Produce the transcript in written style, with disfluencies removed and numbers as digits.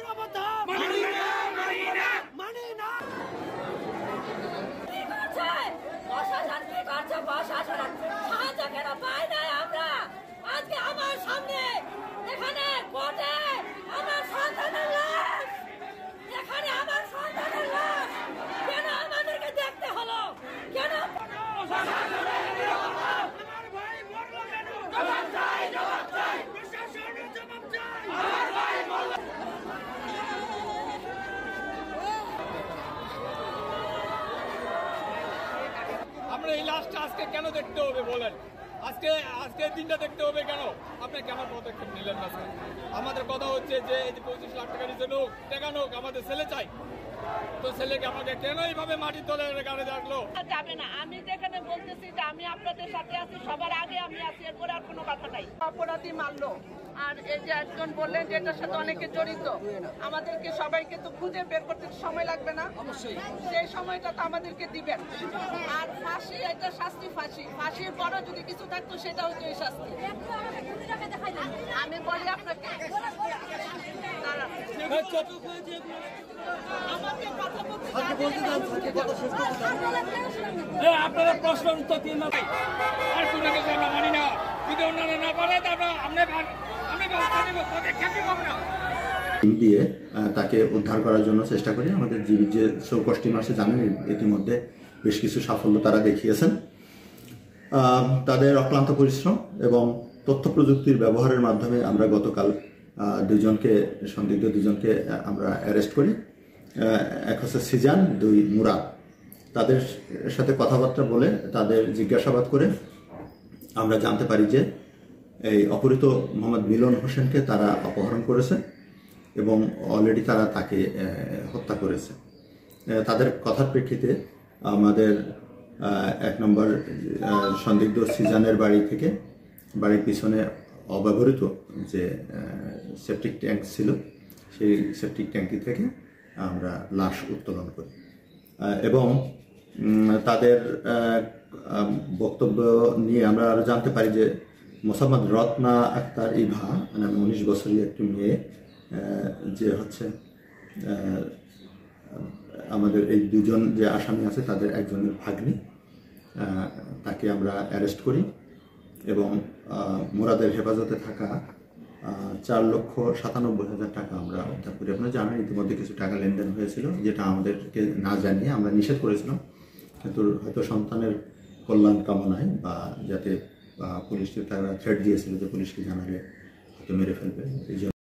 মানবতা মানি না। কি করছে প্রশাসন? কি করছে প্রশাসন? সাহায্য কেন পাই নাই আমরা? আজকে আমার সামনে এখানে কোর্টে আমার সন্তানের লাশ, এখানে আমার সন্তানের লাশ কেন আমাদেরকে দেখতে হলো? কেন আমার ভাই মরলো কেন? জবাব চাই, জবাব চাই, প্রশাসনের জবাব চাই। আমার ভাই মরলো। আমরা এই লাশটা আজকে কেন দেখতে হবে বলেন? আজকে দিনটা দেখতে হবে কেন? আপনি কেন পদক্ষেপ নিলেন না স্যার? আমাদের কথা হচ্ছে যে এই যে 25 লাখ টাকা নিচে লোক টাকা নোক, আমাদের ছেলে চাই। তো ছেলেকে আমাকে কেন এইভাবে মাটির তলে গাড়ি রাখলো? যাবে না। আমি যেখানে বলতেছি যে আমি আপনাদের সাথে আছি, সবার আগে আমি আছি, এরপরে আর কোনো কথা নাই। অপরাধী মানলো, আর এই যে একজন বললেন যে এটার সাথে অনেকে জড়িত, আমাদেরকে সবাইকে তো খুঁজে বের করতে সময় লাগবে না? অবশ্যই সেই সময়টা তো আমাদেরকে দিবেন। আর ফাঁসি, এটা শাস্তি ফাঁসি, ফাঁসির পরও যদি কিছু থাকতো সেটা হচ্ছে এই শাস্তি। আমি বলি আপনাকে আমাকে কথা বলতে আপনারা প্রশ্ন উত্তর দিন না। আর কোনো কিছু আমরা মানি না। যদি অন্যান্য না পারে তারপর আমরা ব্যবস্থা নেব, পদক্ষেপ নেব না। দিয়ে তাকে উদ্ধার করার জন্য চেষ্টা করি। আমাদের জীবিত যে 24 টিম আছে জানেন, ইতিমধ্যে বেশ কিছু সাফল্য তারা দেখিয়েছেন। তাদের অক্লান্ত পরিশ্রম এবং তথ্য প্রযুক্তির ব্যবহারের মাধ্যমে আমরা গতকাল সন্দিগ্ধ দুজনকে আমরা অ্যারেস্ট করি। এক হচ্ছে সিজান, 2 মুরাদ। তাদের সাথে কথাবার্তা বলে তাদের জিজ্ঞাসাবাদ করে আমরা জানতে পারি যে এই অপহৃত মোহাম্মদ মিলন হোসেনকে তারা অপহরণ করেছে এবং অলরেডি তারা তাকে হত্যা করেছে। তাদের কথার প্রেক্ষিতে আমাদের 1 নম্বর সন্দিগ্ধ সিজানের বাড়ির পিছনে অব্যবহৃত যে সেপটিক ট্যাঙ্ক ছিল, সেই সেপটিক ট্যাঙ্কি থেকে আমরা লাশ উত্তোলন করি এবং তাদের বক্তব্য নিয়ে আমরা আরও জানতে পারি যে মোসাম্মদ রত্না আক্তার ইভা, 19 বছরের একটি মেয়ে, যে হচ্ছে আমাদের এই দুজন যে আসামি আছে তাদের একজনের ভাগ্নি, তাকে আমরা অ্যারেস্ট করি এবং মুরাদের হেফাজতে থাকা 4,97,000 টাকা আমরা উদ্ধার করি। আপনারা জানেন ইতিমধ্যে কিছু টাকা লেনদেন হয়েছিল, যেটা আমাদেরকে না জানিয়ে আমরা নিষেধ করেছিলাম, কিন্তু হয়তো সন্তানের কল্যাণ কামনায় বা যাতে পুলিশকে তারা থ্রেট দিয়েছিল যে পুলিশকে জানালে হয়তো মেরে ফেলবে, এই জন্য